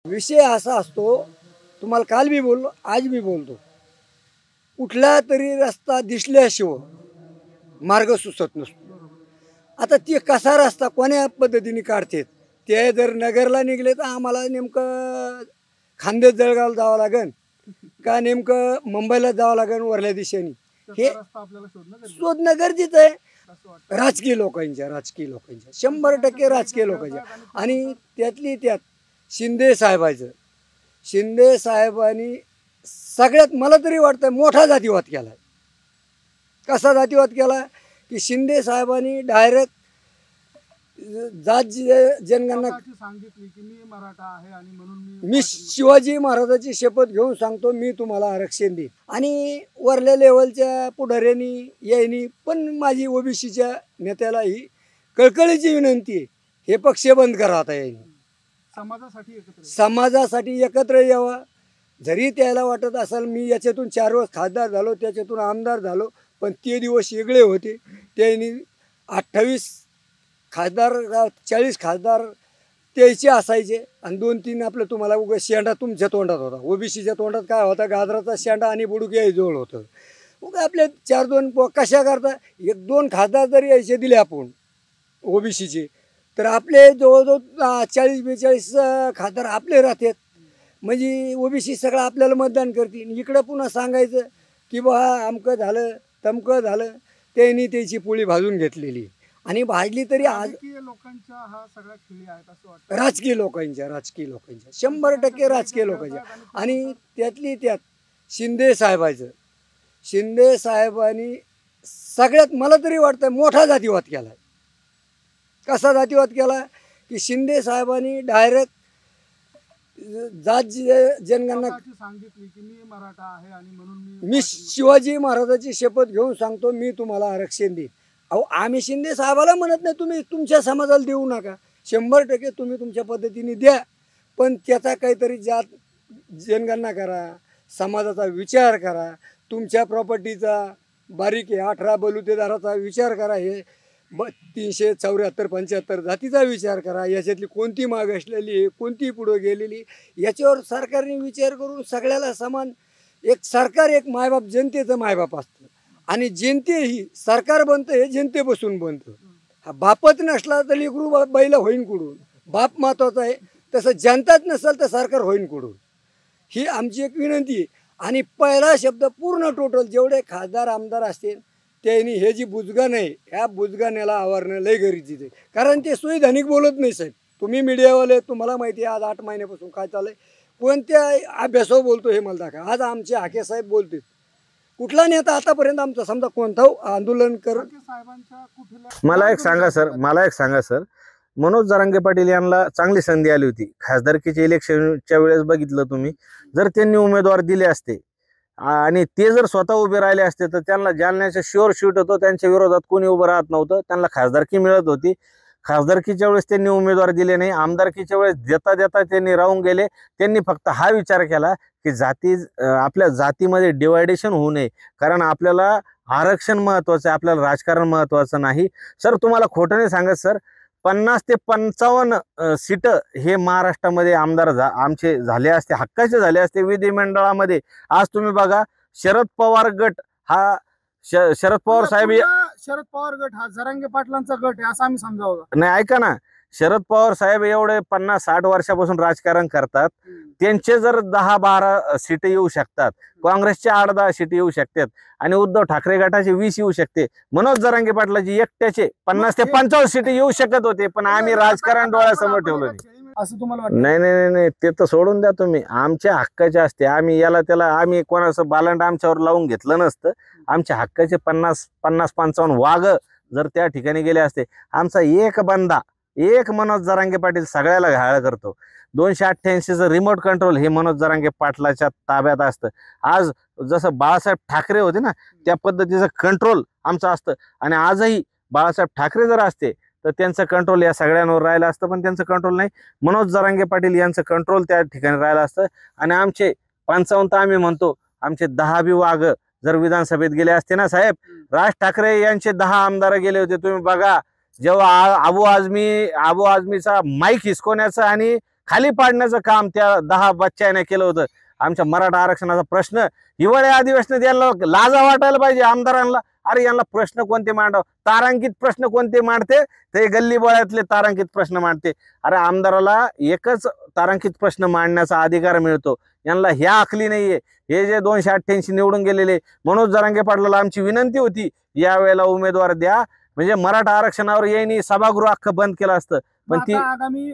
विषय असा असतो, तुम्हाला काल बी बोललो, आज बी बोलतो. कुठला तरी रस्ता दिसल्याशिवाय मार्ग सुचत नसतो. आता ती कसा रस्ता कोण्या पद्धतीने काढतात, ते जर नगरला निघले तर आम्हाला नेमकं खांदेत जळगावला जावं लागेल का नेमकं मुंबईला जावं लागेल वरल्या दिशेने, हे शोधणं गरजेचं आहे. राजकीय लोकांच्या 100% राजकीय लोकांच्या. आणि त्यातली त्यात शिंदे साहेबांनी सगळ्यात मला तरी वाटतं मोठा जातीवाद केला. कसा जातीवाद केला की शिंदे साहेबांनी डायरेक्ट जात जनगणना सांगितली की मी मराठा आहे आणि म्हणून मी शिवाजी महाराजाची शपथ घेऊन सांगतो मी तुम्हाला आरक्षण देईन. आणि वरल्या लेवलच्या पुढाऱ्यांनी यांनी पण माझी ओबीसीच्या नेत्याला ही कळकळीची विनंती आहे, हे पक्ष बंद करा. आता यांनी समाजासाठी एकत्र यावा. जरी त्याला वाटत असेल मी याच्यातून 4 वर्ष खासदार झालो, त्याच्यातून आमदार झालो, पण ते दिवस वेगळे होते. त्यांनी 28 खासदार 40 खासदार त्याचे असायचे आणि 2-3 आपलं तुम्हाला उगा शेंडा तुमच्या तोंडात होता. ओबीसीच्या तोंडात काय होता, गाजराचा शेंडा आणि बुडूक याही जवळ होतं. उगा आपले 4-2 कशा करता 1-2 खासदार जरी यायचे दिले आपण ओबीसीचे, तर आपले जवळजवळ 40-42 खासदार आपले राहतात. म्हणजे ओबीसी सगळं आपल्याला मतदान करतील. इकडं पुन्हा सांगायचं की बा अमकं झालं तमकं झालं, त्यांनी त्याची पोळी भाजून घेतलेली आणि भाजली तरी आज लोकांच्या हा सगळ्या खेळी आहेत असं वाटतं. राजकीय लोकांच्या 100% राजकीय लोकांच्या. आणि त्यातली त्यात शिंदे साहेबांनी सगळ्यात मला तरी वाटतं मोठा जातीवाद केला. कसा जातीवाद केला की शिंदे साहेबांनी डायरेक्ट जात जनगणना सांगितली की मी मराठा आहे आणि म्हणून मी शिवाजी महाराजाची शपथ घेऊन सांगतो मी तुम्हाला आरक्षण देईन. अहो आम्ही शिंदे साहेबाला म्हणत नाही तुम्ही तुमच्या समाजाला देऊ नका, 100% तुम्ही तुमच्या पद्धतीने द्या, पण त्याचा काहीतरी जात जनगणना करा, समाजाचा विचार करा, तुमच्या प्रॉपर्टीचा बारीक 18 बलुतेदाराचा विचार करा, हे 374-75 जातीचा विचार करा, याच्यातली कोणती माग असलेली आहे, कोणती पुढं गेलेली, याच्यावर सरकारने विचार करून सगळ्याला समान एक सरकार एक मायबाप जनतेचं मायबाप असतं. आणि जनते ही सरकार बनतं हे जनतेपासून बनतं. हा बापच नसला तर लेकरू बाईला होईन कुडून, बाप महत्त्वाचा आहे, तसं जनताच नसेल तर सरकार होईन कुडून, ही आमची एक विनंती आहे. आणि पहिला शब्द पूर्ण टोटल जेवढे खासदार आमदार असतील त्यांनी हे जी बुजगान आहे ह्या बुजगाण्याला आवारणं लय गरजेचं आहे. कारण ते सुईधानिक बोलत नाही साहेब. तुम्ही मीडियावाले तुम्हाला माहिती आहे आज 8 महिन्यापासून काय चाललंय, कोणत्या अभ्यासावर बोलतो हे मला दाखवा. आज आमचे हाके साहेब बोलतील, कुठला नेता आतापर्यंत आमचा समजा कोणता आंदोलन कर. मला एक सांगा सर, मनोज जरांगे पाटील यांना चांगली संधी आली होती. खासदारकीच्या इलेक्शनच्या वेळेस बघितलं तुम्ही, जर त्यांनी उमेदवार दिले असते आणि ते जर स्वतः उभे राहिले असते तर त्यांना जालन्याचा शुअर शूट होतो, त्यांच्या विरोधात कोणी उभं राहत नव्हतं, त्यांना खासदारकी मिळत होती. खासदारकीच्या वेळेस त्यांनी उमेदवार दिले नाही, आमदारकीच्या वेळेस देता देता त्यांनी राहून गेले. त्यांनी फक्त हा विचार केला की आपल्या जातीमध्ये डिवायडेशन होऊ नये, कारण आपल्याला आरक्षण महत्वाचं आहे, आपल्याला राजकारण महत्वाचं नाही. सर तुम्हाला खोटं नाही सांगत सर, 50 ते 55 सीट हे महाराष्ट्रामध्ये आमदार आमचे झाले असते, हक्काचे झाले असते विधिमंडळामध्ये. आज तुम्ही बघा शरद पवार गट हा शरद पवार गट हा जरांगे पाटलांचा गट आहे असं आम्ही समजावं. नाही ऐका ना, शरद पवार साहेब एवढे 50-60 वर्षापासून राजकारण करतात, त्यांचे जर 10-12 सीट येऊ शकतात, काँग्रेसचे 8-10 सीट येऊ शकतात आणि उद्धव ठाकरे गटाचे 20 येऊ शकते. मनोज जरांगे पाटलाची एकट्याचे 50 ते 55 सीट येऊ शकत होते, पण आम्ही राजकारण डोळ्यासमोर ठेवलं असं तुम्हाला वाटतं? नाही, ते तर सोडून द्या तुम्ही. आमच्या हक्काचे असते, आम्ही याला त्याला आम्ही कोणाचं बालंड आमच्यावर लावून घेतलं नसतं. आमच्या हक्काचे 50-55 वाघ जर त्या ठिकाणी गेले असते, आमचा एक मनोज जरांगे पाटील सगळ्याला घाळ करतो. 288चं रिमोट कंट्रोल हे मनोज जरांगे पाटलाच्या ताब्यात असतं. आज जसं बाळासाहेब ठाकरे होते ना त्या पद्धतीचं कंट्रोल आमचं असतं. आणि आजही बाळासाहेब ठाकरे जर असते तर त्यांचं कंट्रोल या सगळ्यांवर राहिलं असतं, पण त्यांचं कंट्रोल नाही. मनोज जरांगे पाटील यांचं कंट्रोल त्या ठिकाणी राहिलं असतं. आणि आमचे 55 आम्ही म्हणतो, आमचे 10 बी वाघ जर विधानसभेत गेले असते ना साहेब, राज ठाकरे यांचे 10 आमदार गेले होते. तुम्ही बघा जेव्हा आबू आझमीचा माईक हिसकवण्याचं आणि खाली पाडण्याचं काम त्या 10 बच्चाने केलं होतं. आमच्या मराठा आरक्षणाचा प्रश्न हिवाळी अधिवेशनात यांना लाजा वाटायला पाहिजे आमदारांना. अरे यांना प्रश्न कोणते मांडाव, तारांकित प्रश्न कोणते मांडते, ते गल्ली बोळ्यातले तारांकित प्रश्न मांडते. अरे आमदाराला एकच तारांकित प्रश्न मांडण्याचा अधिकार मिळतो, यांना ह्या अकली नाहीये. हे जे 288 निवडून गेलेले मनोज जरांगे पाटलाला आमची विनंती होती, यावेळेला उमेदवार द्या, म्हणजे मराठा आरक्षणावर यांनी सभागृह अख्खं बंद केलं असतं. पण ती आता आगामी